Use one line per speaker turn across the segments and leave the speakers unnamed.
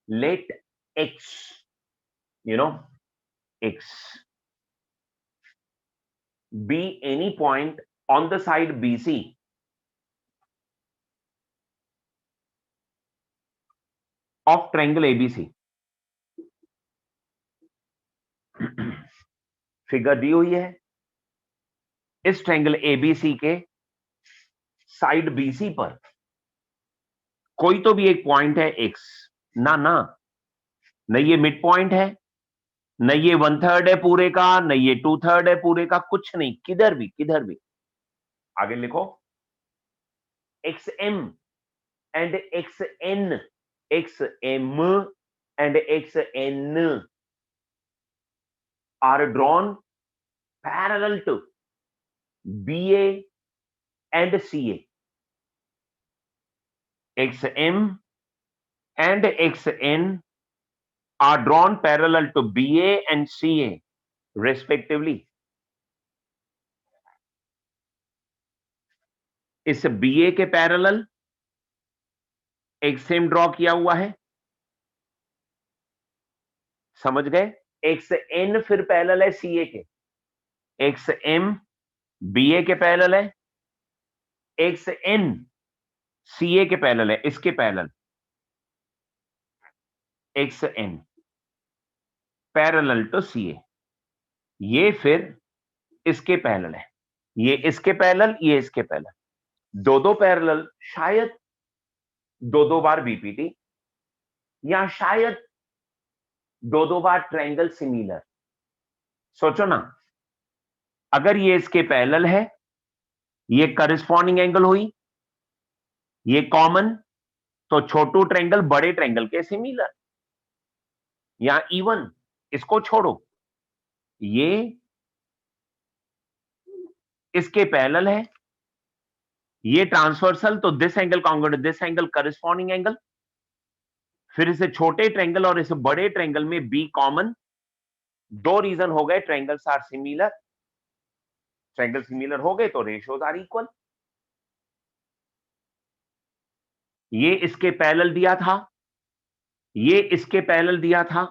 let x, you know, x be any point on the side BC of triangle ABC. Figure दी हुई है, इस triangle ABC के side BC पर कोई तो भी एक पॉइंट है एक्स, ना ना न ये मिड पॉइंट है, न ये 1/3 है पूरे का, न ये 2/3 है पूरे का, कुछ नहीं, किधर भी। आगे लिखो, X M and X N, X M and X N are drawn parallel to BA and CA. XM and XN are drawn parallel to BA and CA respectively. इस BA के पैरेलल XM ड्रॉ किया हुआ है, समझ गए? XN फिर parallel है CA के, XM BA के पैरेलल है, XN CA के पैरेलल है, इसके parallel XN parallel to CA, ये फिर इसके पैरेलल है, ये इसके पैरेलल, ये इसके पैरेलल, दो पैरेलल, शायद दो बार बीपीटी या शायद दो बार ट्रायंगल सिमिलर। सोचो ना, अगर ये इसके पैरेलल है, ये करस्पॉन्डिंग एंगल हुई, ये कॉमन, तो छोटू ट्रायंगल बड़े ट्रायंगल के सिमिलर, या इवन इसको छोड़ो, ये इसके पैरेलल है, ये ट्रांसवर्सल, तो this angle congruent this angle corresponding angle, फिर इसे छोटे ट्रायंगल और इसे बड़े ट्रायंगल में बी कॉमन, दो रीजन हो गए, triangles are similar, triangle similar हो गए तो रेशियोज आर इक्वल। ये इसके पैरेलल दिया था, ये इसके पैरेलल दिया था,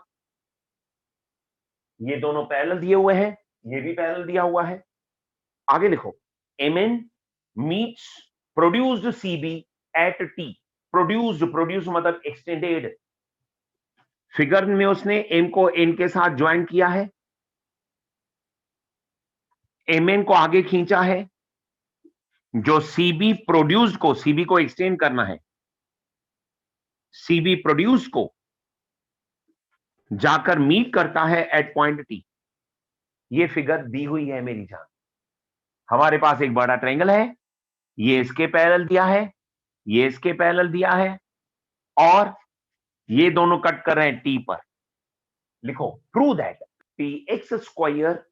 ये दोनों पैरेलल दिए हुए हैं, ये भी पैरेलल दिया हुआ है। आगे लिखो, MN meets produced CB at T, produce मतलब एक्सटेंडेड, फिगर में उसने M को N के साथ ज्वाइन किया है, MN को आगे खींचा है, जो CB प्रोड्यूस्ड को, CB को एक्सटेंड करना है, CB प्रोड्यूस को जाकर मीट करता है एट पॉइंट T। ये फिगर दी हुई है मेरी जान, हमारे पास एक बड़ा ट्रायंगल है, ये इसके पैरेलल दिया है, ये इसके पैरेलल दिया है, और ये दोनों कट कर रहे हैं T पर। लिखो, prove that TX square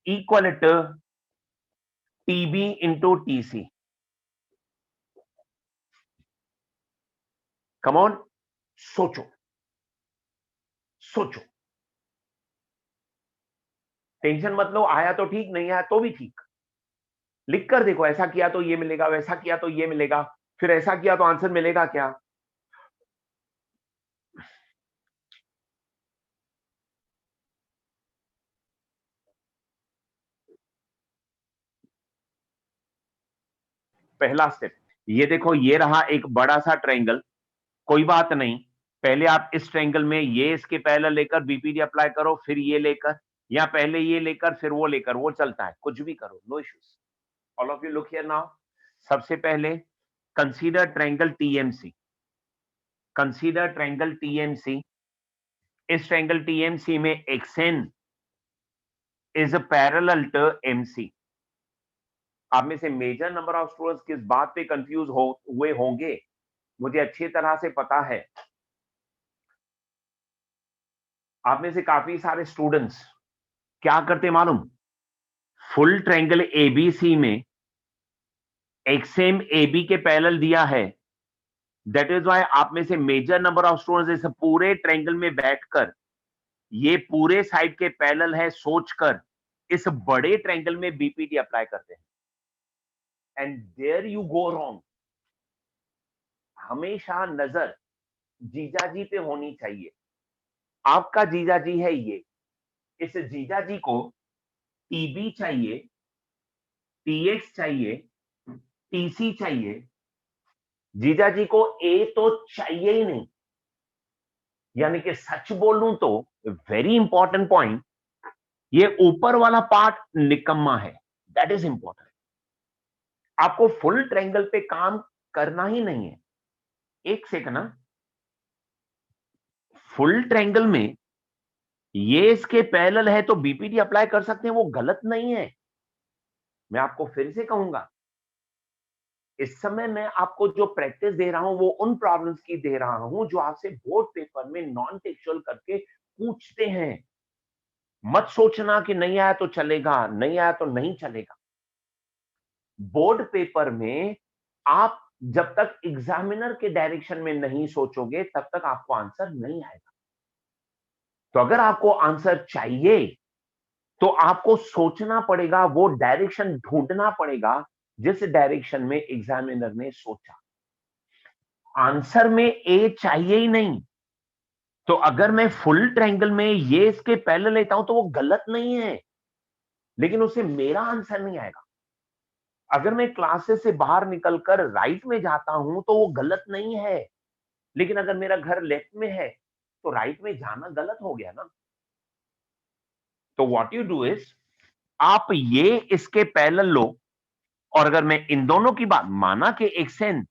equal to TB into TC। Come on, सोचो, टेंशन मत लो, आया तो ठीक, नहीं आया तो भी ठीक, लिख कर देखो, ऐसा किया तो ये मिलेगा, वैसा किया तो ये मिलेगा, फिर ऐसा किया तो आंसर मिलेगा क्या? पहला स्टेप, ये देखो, ये रहा एक बड़ा सा ट्रायंगल, कोई बात नहीं, पहले आप इस ट्रायंगल में ये इसके पैरेलल लेकर बीपीडी अप्लाई करो, फिर ये लेकर, या पहले ये लेकर फिर वो लेकर, वो चलता है, कुछ भी करो, no issues. All of you look here now. सबसे पहले consider triangle TMC, consider triangle TMC. इस ट्रायंगल टीएमसी में XN is parallel to MC. आप में से मेजर नंबर ऑफ स्टूडेंट्स किस बात पे कंफ्यूज हुए होंगे, मुझे अच्छी तरह से पता है। आप में से काफी सारे स्टूडेंट्स क्या करते मालूम, फुल ट्रायंगल एबीसी में एक्सएम एबी के पैरेलल दिया है, दैट इज व्हाई आप में से मेजर नंबर ऑफ स्टूडेंट्स इस पूरे ट्रायंगल में बैठकर ये पूरे साइड के पैरेलल है सोचकर इस बड़े ट्रायंगल में बीपीटी अप्लाई करते हैं, and there you go wrong. हमेशा नजर जीजाजी पे होनी चाहिए। आपका जीजाजी है ये, इस जीजाजी को टीबी चाहिए, टीएक्स चाहिए, टीसी चाहिए, जीजाजी को ए तो चाहिए ही नहीं। यानी कि सच बोलूं तो वेरी इंपॉर्टेंट पॉइंट, ये ऊपर वाला पार्ट निकम्मा है, दैट इज इंपॉर्टेंट। आपको फुल ट्रायंगल पे काम करना ही नहीं है। एक सेकंड ना, फुल ट्रायंगल में ये इसके पैरेलल है तो बीपीटी अप्लाई कर सकते हैं, वो गलत नहीं है। मैं आपको फिर से कहूंगा, इस समय मैं आपको जो प्रैक्टिस दे रहा हूं वो उन प्रॉब्लम्स की दे रहा हूं जो आपसे बोर्ड पेपर में नॉन टेक्सुअल करके पूछते हैं। मत सोचना कि नहीं आया तो चलेगा, नहीं आया तो नहीं चलेगा। बोर्ड पेपर में आप जब तक एग्जामिनर के डायरेक्शन में नहीं सोचोगे तब तक आपको आंसर नहीं आएगा। तो अगर आपको आंसर चाहिए तो आपको सोचना पड़ेगा, वो डायरेक्शन ढूंढना पड़ेगा जिस डायरेक्शन में एग्जामिनर ने सोचा। आंसर में ए चाहिए ही नहीं, तो अगर मैं फुल ट्रायंगल में ये इसके पैरेलल लेता हूं तो वो गलत नहीं है, लेकिन उससे मेरा आंसर नहीं आएगा। अगर मैं क्लासेस से बाहर निकलकर राइट में जाता हूं तो वो गलत नहीं है, लेकिन अगर मेरा घर लेफ्ट में है तो राइट में जाना गलत हो गया ना। तो व्हाट यू डू इज, आप ये इसके पैरेलल लो, और अगर मैं इन दोनों की बात माना कि एक्सएन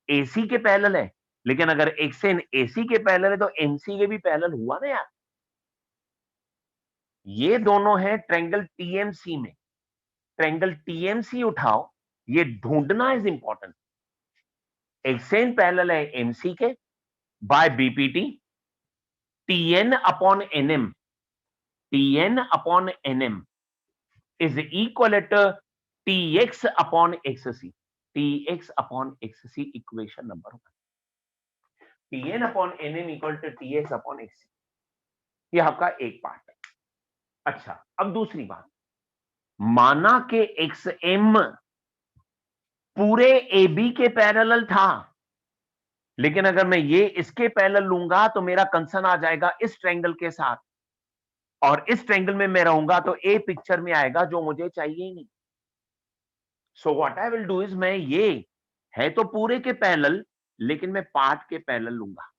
एसी के पैरेलल है, लेकिन अगर एक्सएन एसी के पैरेलल है तो एमसी के भी पैरेलल हुआ ना यार। ये दोनों है ट्रायंगल टीएमसी में, ट्रायंगल टीएमसी उठाओ, ये ढूंढना इज इंपॉर्टेंट। एक्सएन पैरेलल है एमसी के by BPT, TN upon NM, TN upon NM is equal to TX upon XC, TX upon XC equation number 1। TN upon NM equal to TX upon XC, ये आपका एक part है। अच्छा, अब दूसरी बात, माना कि एक्स एम पूरे ए बी के पैरेलल था, लेकिन अगर मैं ये इसके पैरेलल लूंगा तो मेरा कंसर्न आ जाएगा इस ट्रायंगल के साथ, और इस ट्रायंगल में मैं रहूंगा तो ए पिक्चर में आएगा जो मुझे चाहिए ही नहीं। So what I will do is, मैं ये है तो पूरे के पैरेलल, लेकिन मैं पार्ट के पैरेलल लूंगा।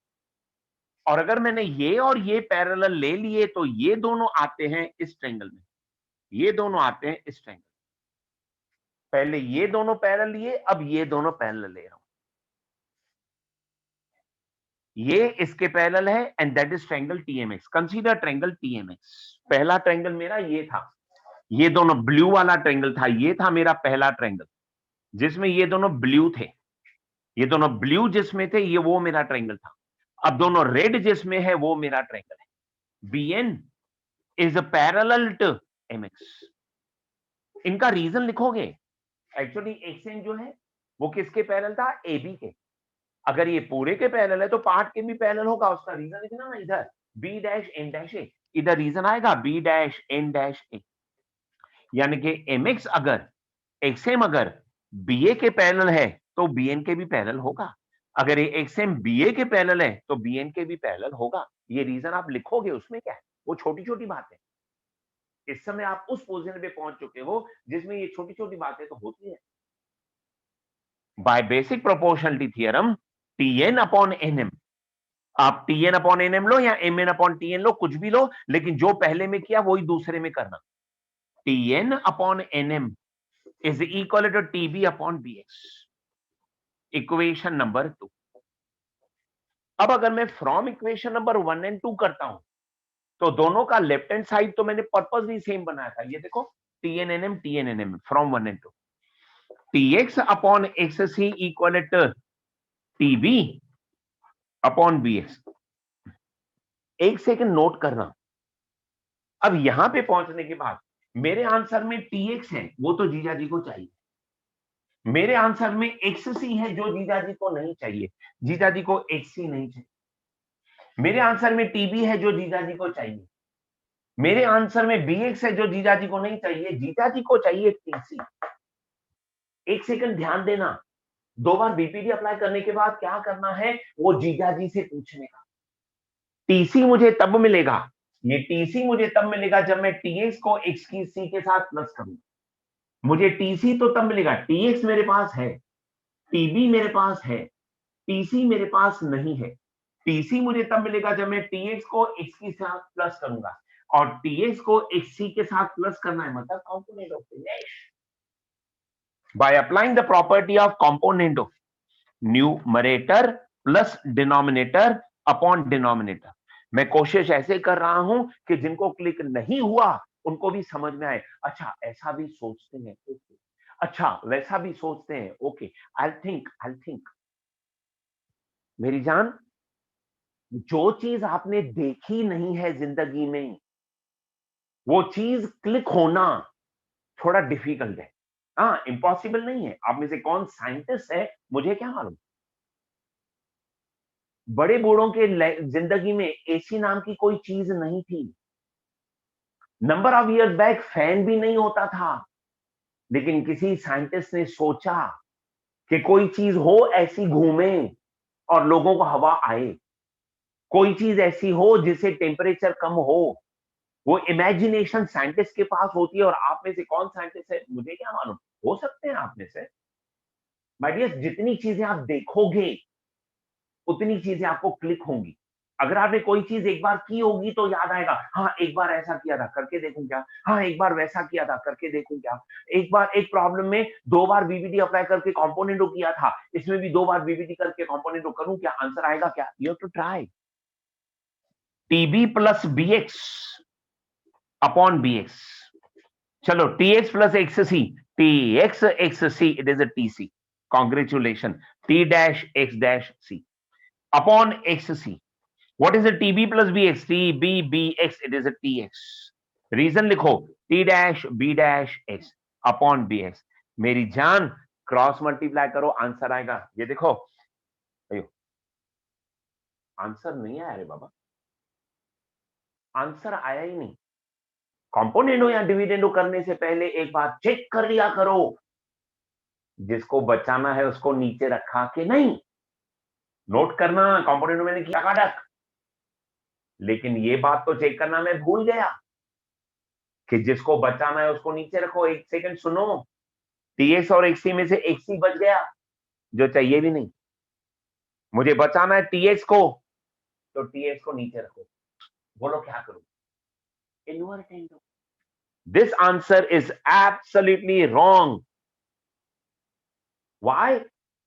और अगर मैंने ये और ये पैरेलल ले लिए तो ये दोनों आते हैं इस ट्रायंगल में, ये दोनों आते हैं इस ट्रायंगल। पहले ये दोनों पैरेलल लिए, अब ये दोनों पैरेलल ले रहा हूं। ये इसके पैरेलल है and that is triangle TMX. Consider triangle TMX. पहला ट्रायंगल मेरा ये था, ये दोनों ब्लू वाला ट्रायंगल था, ये था मेरा पहला ट्रायंगल जिसमें ये दोनों ब्लू थे, ये दोनों ब्लू जिसमें थे ये वो मेरा ट्रायंगल था। अब दोनों रेड जिसमें है वो मेरा ट्रायंगल है। BN is parallel to MX. इनका रीजन लिखोगे, एक्चुअली एक्सएन जो है वो किसके पैरेलल था, एबी के। अगर ये पूरे के पैरेलल है तो पार्ट के भी पैरेलल होगा, उसका रीजन लिखना ना इधर, बी डैश एन डैश ए, इधर रीजन आएगा बी डैश एन डैश ए। यानी कि एमएक्स अगर एक्सएम अगर बीए के पैरेलल है तो बीएन के भी पैरेलल होगा, अगर ये एक्सएम बीए के पैरेलल है तो बीएन के भी पैरेलल होगा। ये रीजन आप लिखोगे, उसमें क्या है, वो छोटी छोटी बात है। इस समय आप उस पोजीशन पे पहुंच चुके हो जिसमें ये छोटी छोटी बातें तो होती है। By basic proportionality theorem, TN upon NM, आप टीएन अपॉन एनएम लो या एमएन अपॉन टीएन लो, कुछ भी लो, लेकिन जो पहले में किया वही दूसरे में करना। TN upon NM is equal to TB upon BX, equation number 2। अब अगर मैं फ्रॉम इक्वेशन नंबर 1 एंड 2 करता हूं तो दोनों का लेफ्ट हैंड साइड तो मैंने पर्पसली सेम बनाया था, ये देखो TN NM from 1 and 2, TX upon XC equal to TB upon BX. एक सेकंड नोट करना, अब यहां पे पहुंचने के बाद मेरे आंसर में टीएक्स है, वो तो जीजाजी को चाहिए। मेरे आंसर में एक्ससी है जो जीजाजी को नहीं चाहिए, जीजाजी को एक्ससी नहीं चाहिए। मेरे आंसर में टीबी है जो जीजाजी को चाहिए। मेरे आंसर में बीएक्स है जो जीजाजी को नहीं चाहिए, जीजाजी को चाहिए टीसी। एक सेकंड ध्यान देना, 2 बार बीपीडी अप्लाई करने के बाद क्या करना है, वो जीजा जी से पूछने का। टीसी मुझे तब मिलेगा, ये टीसी मुझे तब मिलेगा जब मैं टीएक्स को एक्स की सी के साथ प्लस करूंगा। मुझे टीसी तो तब मिलेगा, टीएक्स मेरे पास है, टीबी मेरे पास है, टीसी मेरे पास नहीं है। टीसी मुझे तब मिलेगा जब मैं टीएक्स को एक्स के साथ प्लस करूंगा, और टीएक्स को एक्ससी के साथ प्लस करना है, मतलब component of finish. By applying the property of component of numerator plus denominator upon denominator, मैं कोशिश ऐसे कर रहा हूं कि जिनको क्लिक नहीं हुआ उनको भी समझ में आए, अच्छा ऐसा भी सोचते हैं, ओके, अच्छा वैसा भी सोचते हैं, ओके, आई थिंक। मेरी जान, जो चीज आपने देखी नहीं है जिंदगी में, वो चीज क्लिक होना थोड़ा डिफिकल्ट है। हाँ, इम्पॉसिबल नहीं है। आप में से कौन साइंटिस्ट है मुझे क्या मालूम। बड़े बूढ़ों के जिंदगी में एसी नाम की कोई चीज नहीं थी। Number of year back fan भी नहीं होता था, लेकिन किसी साइंटिस्ट ने सोचा कि कोई चीज हो ऐसी घूमे और लोगों को हवा आए, कोई चीज ऐसी हो जिससे टेम्परेचर कम हो। वो इमेजिनेशन साइंटिस्ट के पास होती है, और आप में से कौन साइंटिस्ट है मुझे क्या मालूम, हो सकते हैं आप में से। माय डियर, जितनी चीजें आप देखोगे उतनी चीजें आपको क्लिक होंगी। अगर आपने कोई चीज एक बार की होगी तो याद आएगा, हाँ एक बार ऐसा किया था करके देखूं क्या, हाँ एक बार वैसा किया था करके देखूं क्या, एक बार एक प्रॉब्लम में 2 बार बीबीडी अप्लाई करके कंपोनेंटो किया था, इसमें भी 2 बार बीबीडी करके कंपोनेंटो करूं क्या, आंसर आएगा क्या, you have to try. TB plus BX upon BX, चलो TX plus X C, TX X C, it is a TC, congratulation, T dash X dash C upon X C. What is a TB plus BX? TB BX, it is a TX. Reason लिखो, T dash B dash X upon BX। मेरी जान, cross multiply करो, answer आएगा। ये देखो, अयो answer नहीं आया रे बाबा, आंसर आया ही नहीं। कंपोनेंटो या डिविडेंडो करने से पहले एक बार चेक कर लिया करो, जिसको बचाना है उसको नीचे रखा कि नहीं। नोट करना, कंपोनेंटो मैंने किया काटक, लेकिन ये बात तो चेक करना मैं भूल गया कि जिसको बचाना है उसको नीचे रखो। एक सेकंड सुनो, टीएक्स और एक्सी में से एक्सी बच गया, जो चाहिए भी नहीं। मुझे बचाना है टीएक्स को, तो टीएक्स को नीचे रखो। बोलो क्या करूं, invertendo. This answer is absolutely wrong. Why?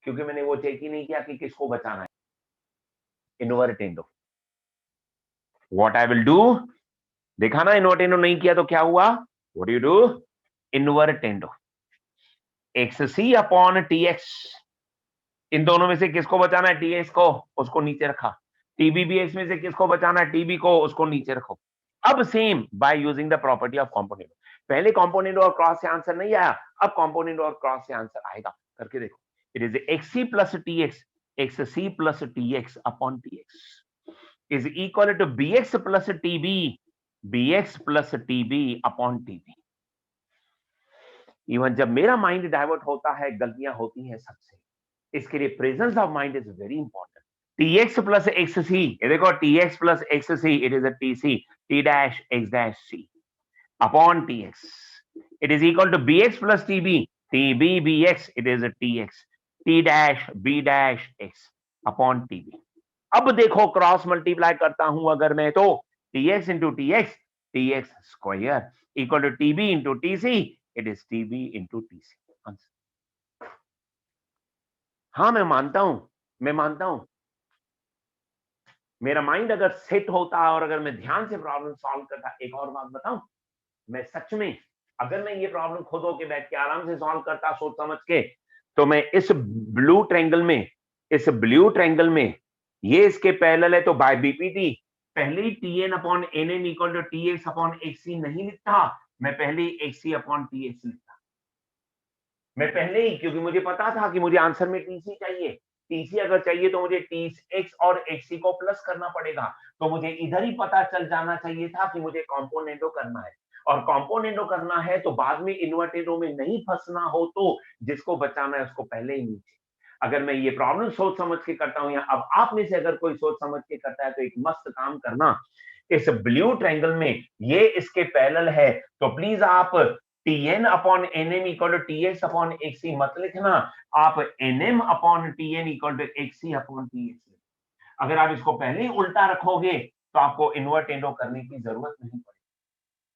क्योंकि मैंने वो चेक ही नहीं किया कि किसको बचाना है, invertendo. What I will do, देखा ना, इन्वर्टेंडो नहीं किया तो क्या हुआ, what do you do, invertendo, X C upon TX. इन दोनों में से किसको बचाना है, टीएक्स को, उसको नीचे रखा। टीबीबीएक्स में से किसको बचाना है, टीबी को, उसको नीचे रखो। अब same by using the property of component. पहले कंपोनेंट और क्रॉस से आंसर नहीं आया, अब कंपोनेंट और क्रॉस से आंसर आएगा, करके देखो। It is XC plus TX, XC plus TX upon TX is equal to BX plus TB, BX plus TB upon TB. Even जब मेरा माइंड डाइवर्ट होता है, गलतियां होती हैं सबसे, इसके लिए presence of mind is very important. TX plus X C, ये देखो, TX plus X C, it is a TC, T dash X dash C upon TX, it is equal to BX plus TB, TB BX, it is a TX, T dash B dash X upon TB. अब देखो, cross multiply करता हूं अगर मैं, तो TX into TX, TX square equal to TB into TC, it is TB into TC. हाँ मैं मानता हूं, मैं मानता हूं, मेरा माइंड अगर सेट होता और अगर मैं ध्यान से प्रॉब्लम सॉल्व करता। एक और बात बताऊं, मैं सच में, अगर मैं ये प्रॉब्लम खुद होके बैठ के आराम से सॉल्व करता सोच समझ के, तो मैं इस ब्लू ट्रायंगल में, इस ब्लू ट्रायंगल में, ये इसके पैरेलल है, तो बाय बीपीटी पहले ही TN upon NN equal to TX upon XC नहीं लिखता, मैं पहले ही एक्सी अपॉन टीएक्स लिखता। मैं पहले ही, क्योंकि मुझे पता था कि मुझे आंसर में टीसी चाहिए। टीसी अगर चाहिए तो मुझे टी एक्स और एक्सी को प्लस करना पड़ेगा, तो मुझे इधर ही पता चल जाना चाहिए था कि मुझे कॉम्पोनेंटो करना है, और कॉम्पोनेंटो करना है तो बाद में इन्वर्टेडो में नहीं फंसना हो, तो जिसको बचाना है उसको पहले ही नीचे। अगर मैं ये प्रॉब्लम सोच समझ के करता हूं, या अब आप में से अगर कोई सोच समझ के करता है, तो एक मस्त काम करना, इस ब्लू ट्रायंगल में ये इसके पैरेलल है, तो प्लीज आप Tn upon Nm equal to Tx upon Xc मत लिखना, आप Nm upon Tn equal to Xc upon Tx। अगर आप इसको पहले ही उल्टा रखोगे तो आपको इन्वर्टेंडो करने की जरूरत नहीं पड़ेगी।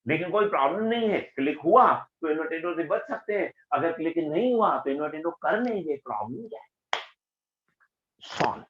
लेकिन कोई प्रॉब्लम नहीं है, क्लिक हुआ तो इन्वर्टेंडो से बच सकते हैं, अगर क्लिक नहीं हुआ तो इन्वर्टेंडो कर लेंगे, प्रॉब्लम क्या है, सॉल्व।